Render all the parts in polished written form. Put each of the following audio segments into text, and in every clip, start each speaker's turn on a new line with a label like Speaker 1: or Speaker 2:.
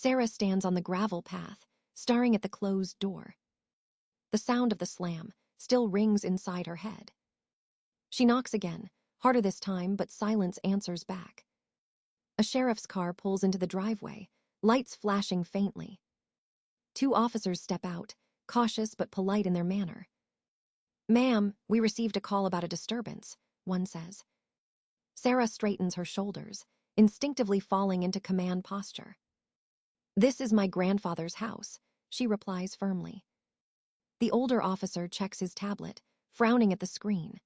Speaker 1: Sarah stands on the gravel path, staring at the closed door. The sound of the slam still rings inside her head. She knocks again, harder this time, but silence answers back. A sheriff's car pulls into the driveway, lights flashing faintly. 2 officers step out, cautious but polite in their manner. "Ma'am, we received a call about a disturbance," one says. Sarah straightens her shoulders, instinctively falling into command posture. "This is my grandfather's house," she replies firmly. The older officer checks his tablet, frowning at the screen.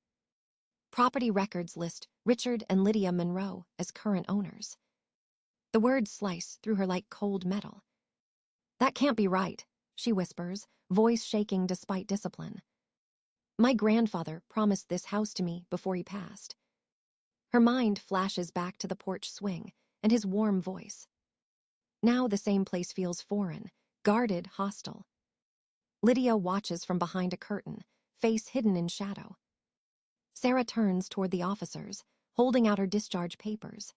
Speaker 1: Property records list Richard and Lydia Monroe as current owners. The words slice through her like cold metal. "That can't be right," she whispers, voice shaking despite discipline. "My grandfather promised this house to me before he passed." Her mind flashes back to the porch swing and his warm voice. Now the same place feels foreign, guarded, hostile. Lydia watches from behind a curtain, face hidden in shadow. Sarah turns toward the officers, holding out her discharge papers.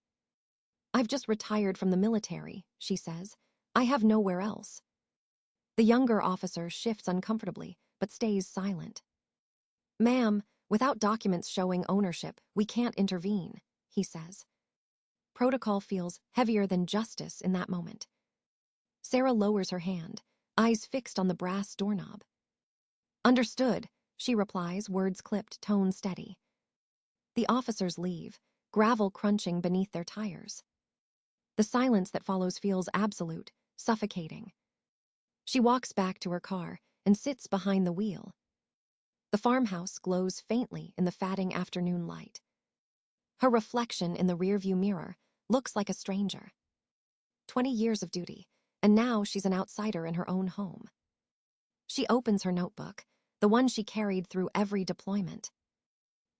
Speaker 1: "I've just retired from the military," she says. "I have nowhere else." The younger officer shifts uncomfortably, but stays silent. "Ma'am, without documents showing ownership, we can't intervene," he says. Protocol feels heavier than justice in that moment. Sarah lowers her hand, eyes fixed on the brass doorknob. "Understood," she replies, words clipped, tone steady. The officers leave, gravel crunching beneath their tires. The silence that follows feels absolute, suffocating. She walks back to her car and sits behind the wheel. The farmhouse glows faintly in the fading afternoon light. Her reflection in the rearview mirror looks like a stranger. 20 years of duty, and now she's an outsider in her own home. She opens her notebook, the one she carried through every deployment.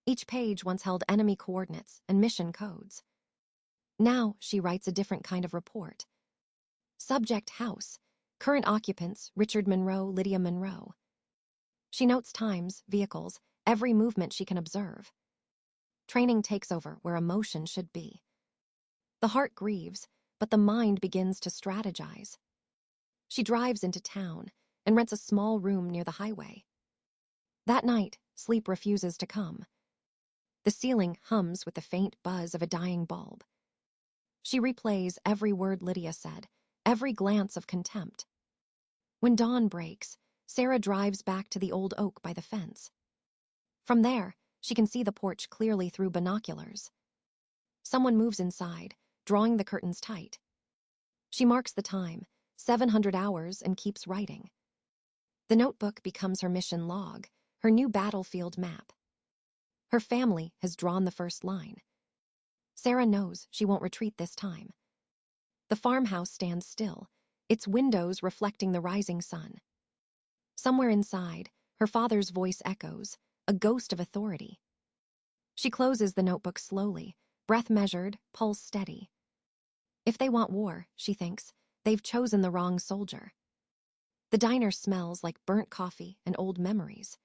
Speaker 1: Each page once held enemy coordinates and mission codes. Now she writes a different kind of report. Subject: house. Current occupants: Richard Monroe, Lydia Monroe. She notes times, vehicles, every movement she can observe. Training takes over where emotion should be. The heart grieves, but the mind begins to strategize. She drives into town and rents a small room near the highway. That night, sleep refuses to come. The ceiling hums with the faint buzz of a dying bulb. She replays every word Lydia said, every glance of contempt. When dawn breaks, Sarah drives back to the old oak by the fence. From there, she can see the porch clearly through binoculars. Someone moves inside, drawing the curtains tight. She marks the time, 700 hours, and keeps writing. The notebook becomes her mission log, her new battlefield map. Her family has drawn the first line. Sarah knows she won't retreat this time. The farmhouse stands still, its windows reflecting the rising sun. Somewhere inside, her father's voice echoes, a ghost of authority. She closes the notebook slowly, breath measured, pulse steady. If they want war, she thinks, they've chosen the wrong soldier. The diner smells like burnt coffee and old memories.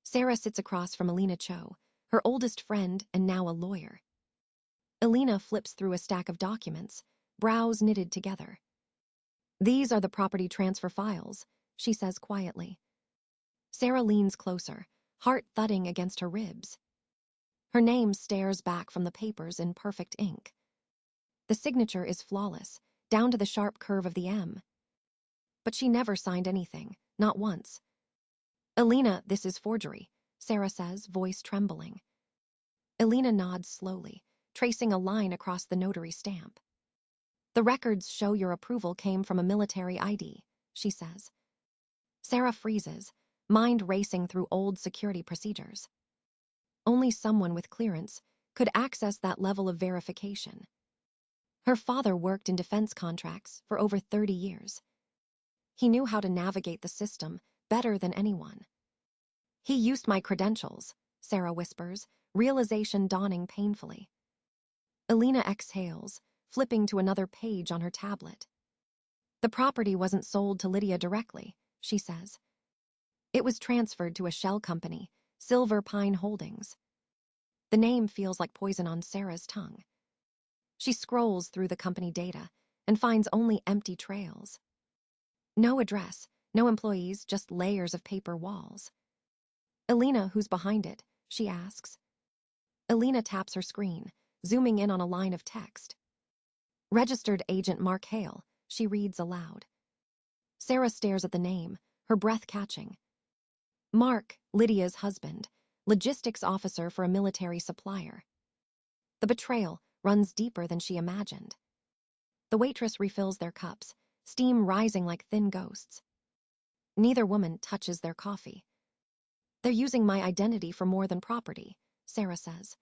Speaker 1: Sarah sits across from Elena Cho, her oldest friend and now a lawyer. Elena flips through a stack of documents, brows knitted together. "These are the property transfer files," she says quietly. Sarah leans closer, heart thudding against her ribs. Her name stares back from the papers in perfect ink. The signature is flawless, down to the sharp curve of the M. But she never signed anything, not once. "Elena, this is forgery," Sarah says, voice trembling. Elena nods slowly, tracing a line across the notary stamp. "The records show your approval came from a military ID," she says. Sarah freezes, mind racing through old security procedures. Only someone with clearance could access that level of verification. Her father worked in defense contracts for over 30 years. He knew how to navigate the system better than anyone. "He used my credentials," Sarah whispers, realization dawning painfully. Elena exhales, flipping to another page on her tablet. "The property wasn't sold to Lydia directly," she says. "It was transferred to a shell company, Silver Pine Holdings." The name feels like poison on Sarah's tongue. She scrolls through the company data, and finds only empty trails. No address, no employees, just layers of paper walls. "Elena, who's behind it?" she asks. Elena taps her screen, zooming in on a line of text. "Registered Agent Mark Hale," she reads aloud. Sarah stares at the name, her breath catching. Mark, Lydia's husband, logistics officer for a military supplier. The betrayal runs deeper than she imagined. The waitress refills their cups, steam rising like thin ghosts. Neither woman touches their coffee. "They're using my identity for more than property," Sarah says.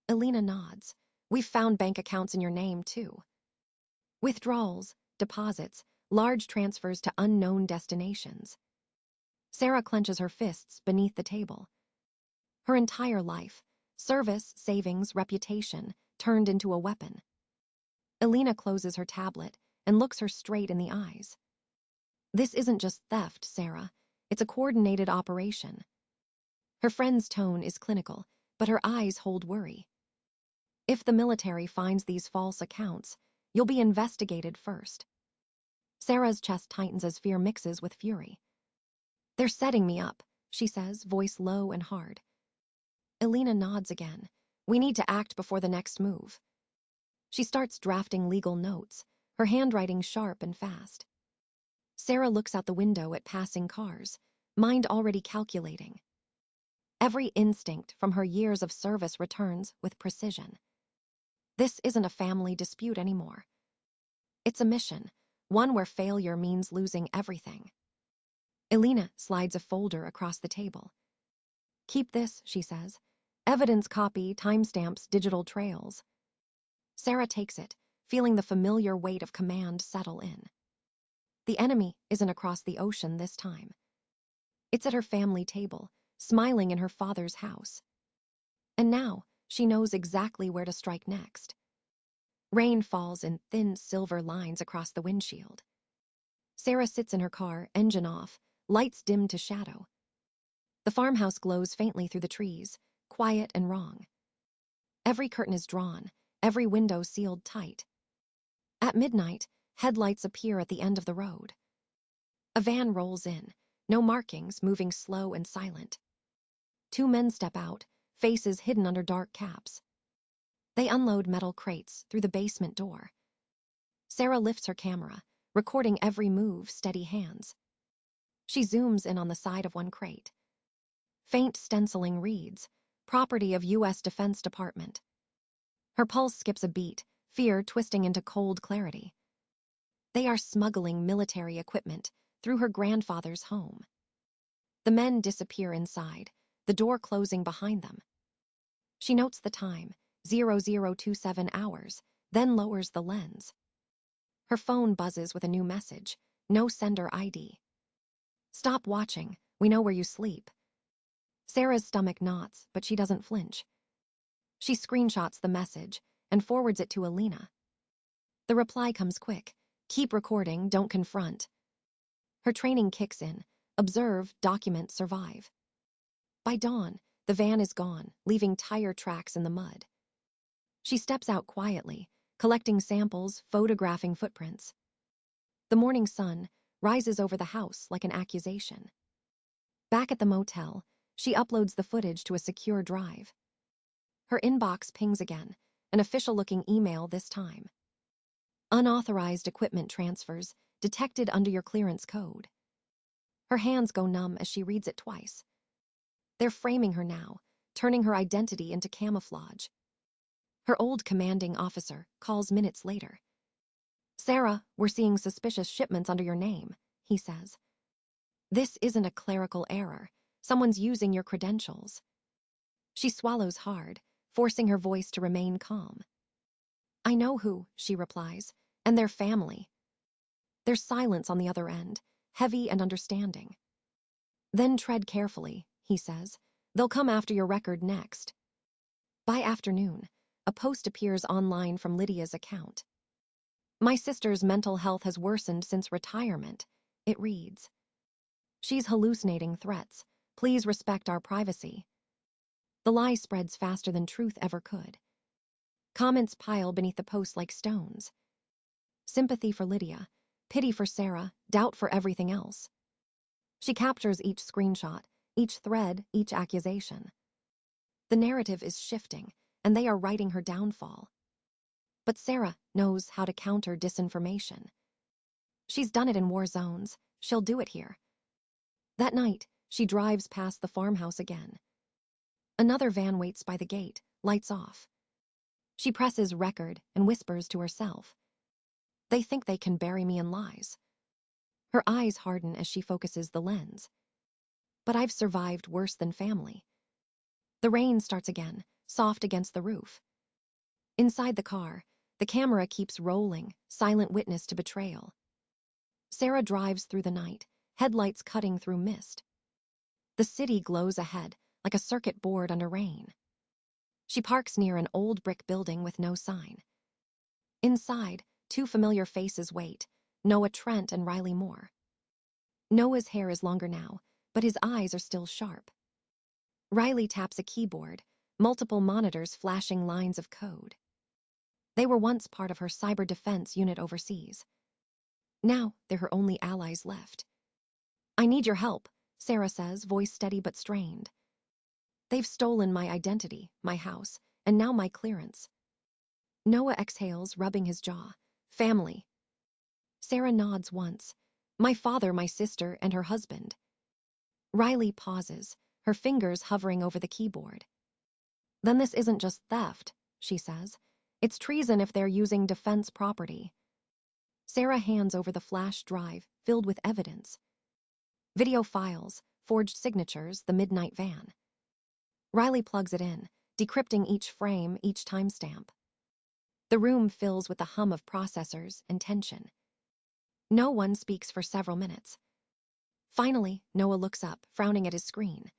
Speaker 1: Elena nods. "We've found bank accounts in your name, too." Withdrawals, deposits, large transfers to unknown destinations. Sarah clenches her fists beneath the table. Her entire life, service, savings, reputation, turned into a weapon. Elena closes her tablet and looks her straight in the eyes. "This isn't just theft, Sarah. It's a coordinated operation." Her friend's tone is clinical, but her eyes hold worry. "If the military finds these false accounts, you'll be investigated first." Sarah's chest tightens as fear mixes with fury. "They're setting me up," she says, voice low and hard. Elena nods again. "We need to act before the next move." She starts drafting legal notes, her handwriting sharp and fast. Sarah looks out the window at passing cars, mind already calculating. Every instinct from her years of service returns with precision. This isn't a family dispute anymore. It's a mission, one where failure means losing everything. Elena slides a folder across the table. "Keep this," she says. "Evidence copy, timestamps, digital trails." Sarah takes it, feeling the familiar weight of command settle in. The enemy isn't across the ocean this time. It's at her family table, smiling in her father's house. And now she knows exactly where to strike next. Rain falls in thin silver lines across the windshield. Sarah sits in her car, engine off, lights dim to shadow. The farmhouse glows faintly through the trees, quiet and wrong. Every curtain is drawn, every window sealed tight. At midnight, headlights appear at the end of the road. A van rolls in, no markings, moving slow and silent. Two men step out, faces hidden under dark caps. They unload metal crates through the basement door. Sarah lifts her camera, recording every move, steady hands. She zooms in on the side of one crate. Faint stenciling reads, "Property of U.S. Defense Department." Her pulse skips a beat, fear twisting into cold clarity. They are smuggling military equipment through her grandfather's home. The men disappear inside, the door closing behind them. She notes the time, 0027 hours, then lowers the lens. Her phone buzzes with a new message, no sender ID. "Stop watching, we know where you sleep." Sarah's stomach knots, but she doesn't flinch. She screenshots the message and forwards it to Elena. The reply comes quick. "Keep recording, don't confront." Her training kicks in. Observe, document, survive. By dawn, the van is gone, leaving tire tracks in the mud. She steps out quietly, collecting samples, photographing footprints. The morning sun rises over the house like an accusation. Back at the motel, she uploads the footage to a secure drive. Her inbox pings again, an official-looking email this time. "Unauthorized equipment transfers detected under your clearance code." Her hands go numb as she reads it twice. They're framing her now, turning her identity into camouflage. Her old commanding officer calls minutes later. "Sarah, we're seeing suspicious shipments under your name," he says. "This isn't a clerical error. Someone's using your credentials." She swallows hard, forcing her voice to remain calm. "I know who," she replies, "and their family." There's silence on the other end, heavy and understanding. "Then tread carefully," he says. "They'll come after your record next." By afternoon, a post appears online from Lydia's account. "My sister's mental health has worsened since retirement," it reads. "She's hallucinating threats. Please respect our privacy." The lie spreads faster than truth ever could. Comments pile beneath the post like stones. Sympathy for Lydia, pity for Sarah, doubt for everything else. She captures each screenshot, each thread, each accusation. The narrative is shifting, and they are writing her downfall. But Sarah knows how to counter disinformation. She's done it in war zones. She'll do it here. That night, she drives past the farmhouse again. Another van waits by the gate, lights off. She presses record and whispers to herself. They think they can bury me in lies. Her eyes harden as she focuses the lens. But I've survived worse than family. The rain starts again, soft against the roof. Inside the car, the camera keeps rolling, silent witness to betrayal. Sarah drives through the night, headlights cutting through mist. The city glows ahead, like a circuit board under rain. She parks near an old brick building with no sign. Inside, two familiar faces wait, Noah Trent and Riley Moore. Noah's hair is longer now, but his eyes are still sharp. Riley taps a keyboard, multiple monitors flashing lines of code. They were once part of her cyber defense unit overseas. Now, they're her only allies left. I need your help, Sarah says, voice steady but strained. They've stolen my identity, my house, and now my clearance. Noah exhales, rubbing his jaw. Family. Sarah nods once. My father, my sister, and her husband. Riley pauses, her fingers hovering over the keyboard. Then this isn't just theft, she says. It's treason if they're using defense property. Sarah hands over the flash drive, filled with evidence. Video files, forged signatures, the midnight van. Riley plugs it in, decrypting each frame, each timestamp. The room fills with the hum of processors and tension. No one speaks for several minutes. Finally, Noah looks up, frowning at his screen.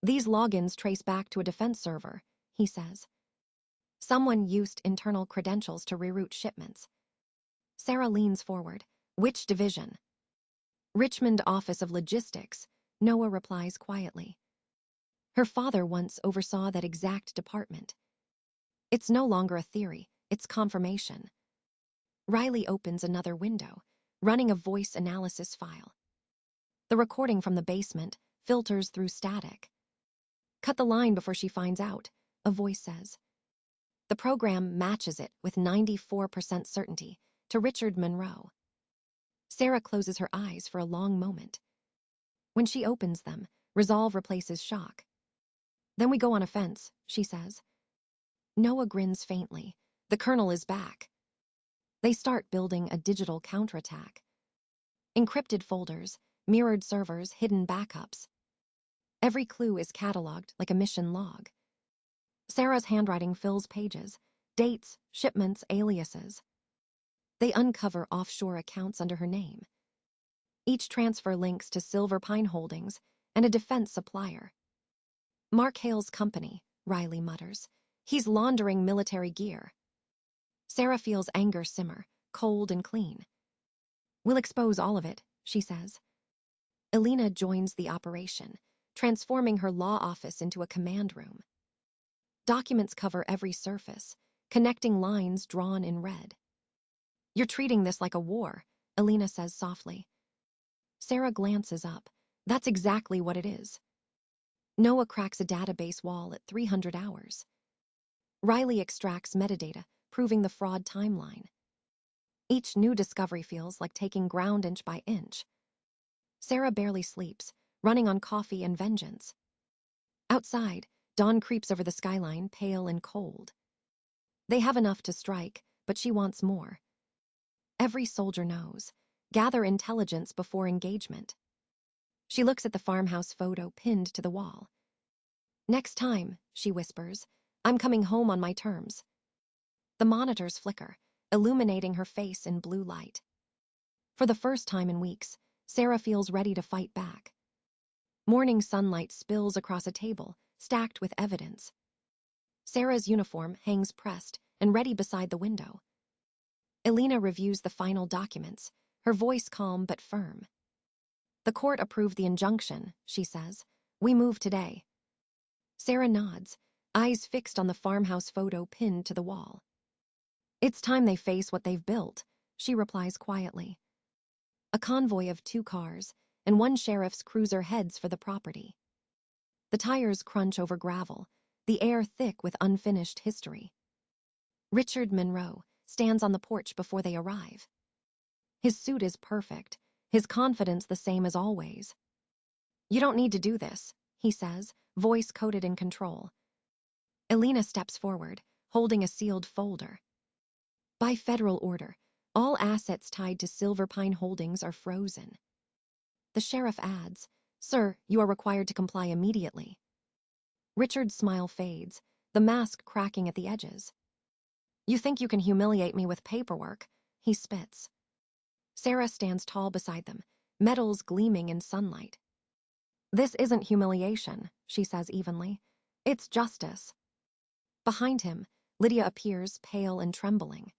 Speaker 1: These logins trace back to a defense server, he says. Someone used internal credentials to reroute shipments. Sarah leans forward. Which division? Richmond Office of Logistics, Noah replies quietly. Her father once oversaw that exact department. It's no longer a theory, it's confirmation. Riley opens another window, running a voice analysis file. The recording from the basement filters through static. Cut the line before she finds out, a voice says. The program matches it with 94% certainty to Richard Monroe. Sarah closes her eyes for a long moment. When she opens them, resolve replaces shock. Then we go on offense, she says. Noah grins faintly. The colonel is back. They start building a digital counterattack. Encrypted folders, mirrored servers, hidden backups. Every clue is cataloged like a mission log. Sarah's handwriting fills pages, dates, shipments, aliases. They uncover offshore accounts under her name. Each transfer links to Silver Pine Holdings and a defense supplier. Mark Hale's company, Riley mutters. He's laundering military gear. Sarah feels anger simmer, cold and clean. We'll expose all of it, she says. Elena joins the operation, transforming her law office into a command room. Documents cover every surface, connecting lines drawn in red. You're treating this like a war, Elena says softly. Sarah glances up. That's exactly what it is. Noah cracks a database wall at 300 hours. Riley extracts metadata, proving the fraud timeline. Each new discovery feels like taking ground inch by inch. Sarah barely sleeps, running on coffee and vengeance. Outside, dawn creeps over the skyline, pale and cold. They have enough to strike, but she wants more. Every soldier knows. Gather intelligence before engagement. She looks at the farmhouse photo pinned to the wall. Next time, she whispers, I'm coming home on my terms. The monitors flicker, illuminating her face in blue light. For the first time in weeks, Sarah feels ready to fight back. Morning sunlight spills across a table, stacked with evidence. Sarah's uniform hangs pressed and ready beside the window. Elena reviews the final documents, her voice calm but firm. The court approved the injunction, she says. We move today. Sarah nods, eyes fixed on the farmhouse photo pinned to the wall. It's time they face what they've built, she replies quietly. A convoy of 2 cars and 1 sheriff's cruiser heads for the property. The tires crunch over gravel, the air thick with unfinished history. Richard Monroe stands on the porch before they arrive. His suit is perfect, his confidence the same as always. "You don't need to do this," he says, voice coated in control. Elena steps forward, holding a sealed folder. By federal order, all assets tied to Silver Pine Holdings are frozen. The sheriff adds, "Sir, you are required to comply immediately." Richard's smile fades, the mask cracking at the edges. "You think you can humiliate me with paperwork?" he spits. Sarah stands tall beside them, metals gleaming in sunlight. "This isn't humiliation," she says evenly. "It's justice." Behind him, Lydia appears pale and trembling.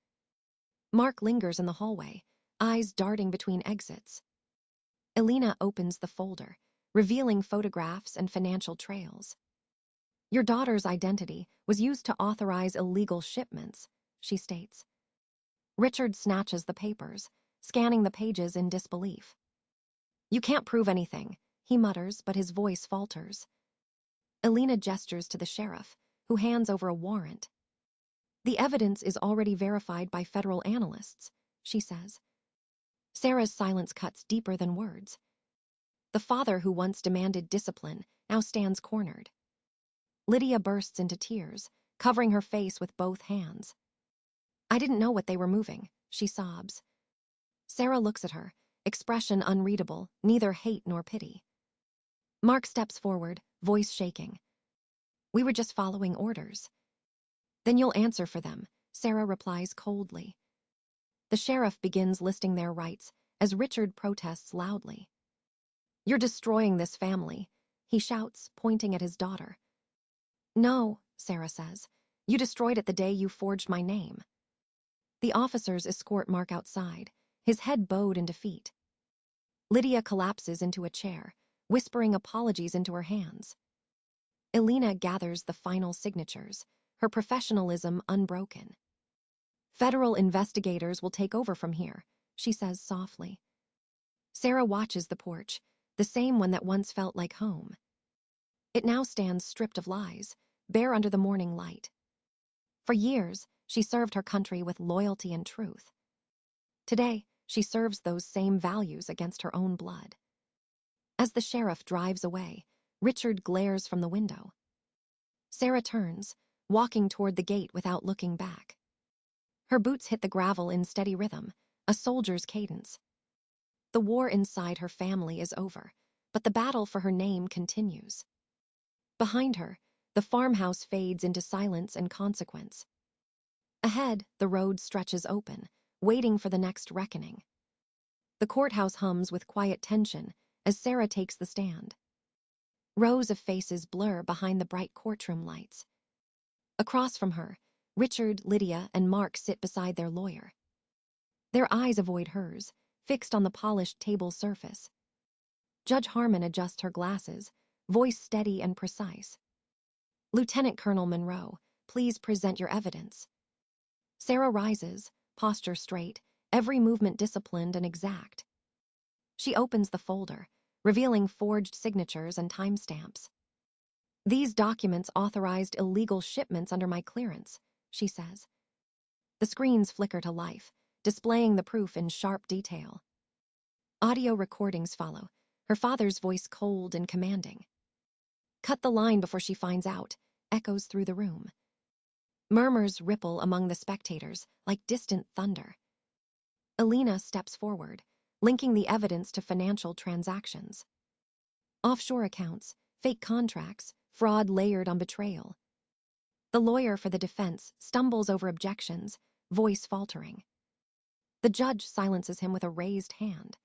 Speaker 1: Mark lingers in the hallway, eyes darting between exits. Elena opens the folder, revealing photographs and financial trails. "Your daughter's identity was used to authorize illegal shipments," she states. Richard snatches the papers, scanning the pages in disbelief. "You can't prove anything," he mutters, but his voice falters. Elena gestures to the sheriff, who hands over a warrant. "The evidence is already verified by federal analysts," she says. Sarah's silence cuts deeper than words. The father who once demanded discipline now stands cornered. Lydia bursts into tears, covering her face with both hands. "I didn't know what they were moving," she sobs. Sarah looks at her, expression unreadable, neither hate nor pity. Mark steps forward, voice shaking. "We were just following orders." "Then you'll answer for them," Sarah replies coldly. The sheriff begins listing their rights as Richard protests loudly. "You're destroying this family," he shouts, pointing at his daughter. "No," Sarah says. "You destroyed it the day you forged my name." The officers escort Mark outside, his head bowed in defeat. Lydia collapses into a chair, whispering apologies into her hands. Elena gathers the final signatures, her professionalism unbroken. "Federal investigators will take over from here," she says softly. Sarah watches the porch, the same one that once felt like home. It now stands stripped of lies, bare under the morning light. For years, she served her country with loyalty and truth. Today, she serves those same values against her own blood. As the sheriff drives away, Richard glares from the window. Sarah turns, walking toward the gate without looking back. Her boots hit the gravel in steady rhythm, a soldier's cadence. The war inside her family is over, but the battle for her name continues. Behind her, the farmhouse fades into silence and consequence. Ahead, the road stretches open, waiting for the next reckoning. The courthouse hums with quiet tension as Sarah takes the stand. Rows of faces blur behind the bright courtroom lights. Across from her, Richard, Lydia, and Mark sit beside their lawyer. Their eyes avoid hers, fixed on the polished table surface. Judge Harmon adjusts her glasses, voice steady and precise. "Lieutenant Colonel Monroe, please present your evidence." Sarah rises, posture straight, every movement disciplined and exact. She opens the folder, revealing forged signatures and timestamps. "These documents authorized illegal shipments under my clearance," she says. The screens flicker to life, displaying the proof in sharp detail. Audio recordings follow, her father's voice cold and commanding. "Cut the line before she finds out," echoes through the room. Murmurs ripple among the spectators like distant thunder. Elena steps forward, linking the evidence to financial transactions. Offshore accounts, fake contracts, fraud layered on betrayal. The lawyer for the defense stumbles over objections, voice faltering. The judge silences him with a raised hand.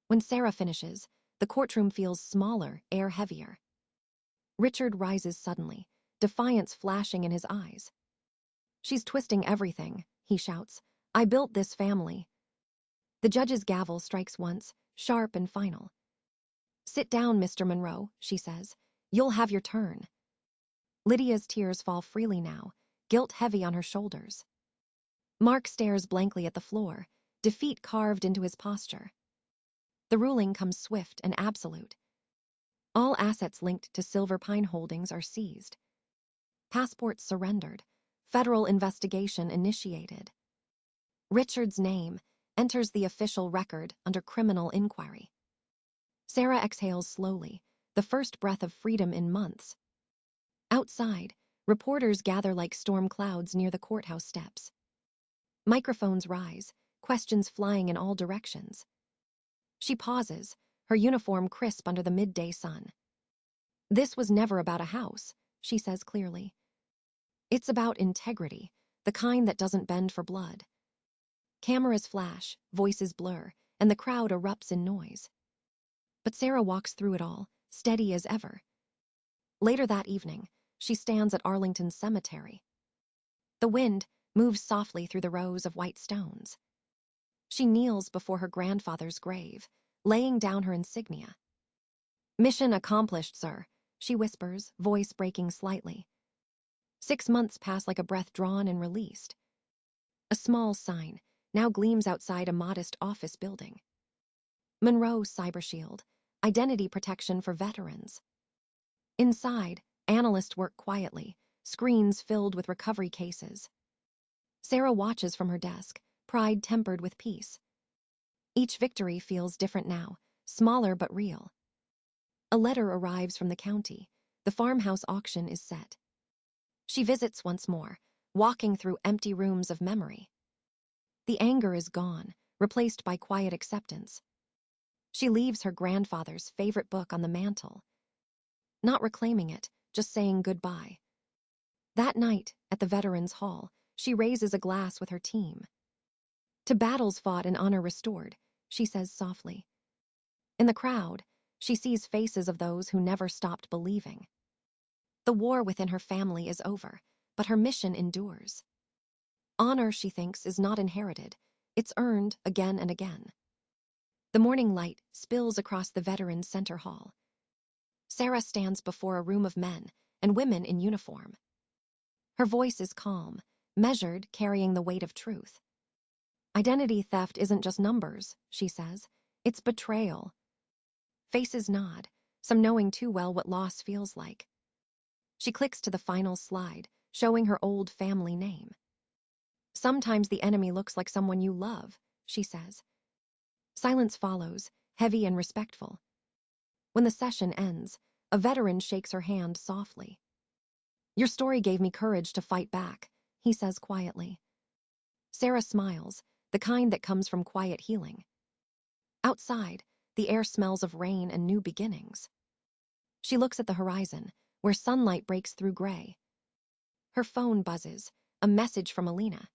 Speaker 1: When Sarah finishes, the courtroom feels smaller, air heavier. Richard rises suddenly, defiance flashing in his eyes. "She's twisting everything," he shouts. "I built this family." The judge's gavel strikes once, sharp and final. "Sit down, Mr. Monroe," she says. "You'll have your turn." Lydia's tears fall freely now, guilt heavy on her shoulders. Mark stares blankly at the floor, defeat carved into his posture. The ruling comes swift and absolute. All assets linked to Silver Pine Holdings are seized. Passports surrendered. Federal investigation initiated. Richard's name enters the official record under criminal inquiry. Sarah exhales slowly, the first breath of freedom in months. Outside, reporters gather like storm clouds near the courthouse steps. Microphones rise, questions flying in all directions. She pauses, her uniform crisp under the midday sun. "This was never about a house," she says clearly. "It's about integrity, the kind that doesn't bend for blood." Cameras flash, voices blur, and the crowd erupts in noise. But Sarah walks through it all, steady as ever. Later that evening, she stands at Arlington Cemetery. The wind moves softly through the rows of white stones. She kneels before her grandfather's grave, laying down her insignia. "Mission accomplished, sir," she whispers, voice breaking slightly. 6 months pass like a breath drawn and released. A small sign now gleams outside a modest office building. Monroe Cyber Shield, identity protection for veterans. Inside, analysts work quietly, screens filled with recovery cases. Sarah watches from her desk, pride tempered with peace. Each victory feels different now, smaller but real. A letter arrives from the county. The farmhouse auction is set. She visits once more, walking through empty rooms of memory. The anger is gone, replaced by quiet acceptance. She leaves her grandfather's favorite book on the mantel. Not reclaiming it, just saying goodbye. That night, at the Veterans Hall, she raises a glass with her team. "To battles fought and honor restored," she says softly. In the crowd, she sees faces of those who never stopped believing. The war within her family is over, but her mission endures. Honor, she thinks, is not inherited. It's earned again and again. The morning light spills across the Veterans Center Hall. Sarah stands before a room of men and women in uniform. Her voice is calm, measured, carrying the weight of truth. "Identity theft isn't just numbers," she says. "It's betrayal." Faces nod, some knowing too well what loss feels like. She clicks to the final slide, showing her old family name. "Sometimes the enemy looks like someone you love," she says. Silence follows, heavy and respectful. When the session ends, a veteran shakes her hand softly. "Your story gave me courage to fight back," he says quietly. Sarah smiles, the kind that comes from quiet healing. Outside, the air smells of rain and new beginnings. She looks at the horizon, where sunlight breaks through gray. Her phone buzzes, a message from Alina.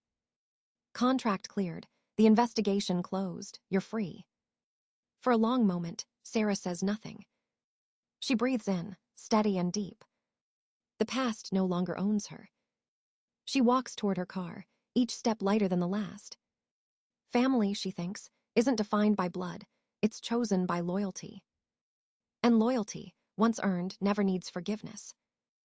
Speaker 1: "Contract cleared. The investigation closed. You're free." For a long moment, Sarah says nothing. She breathes in, steady and deep. The past no longer owns her. She walks toward her car, each step lighter than the last. Family, she thinks, isn't defined by blood. It's chosen by loyalty. And loyalty, once earned, never needs forgiveness.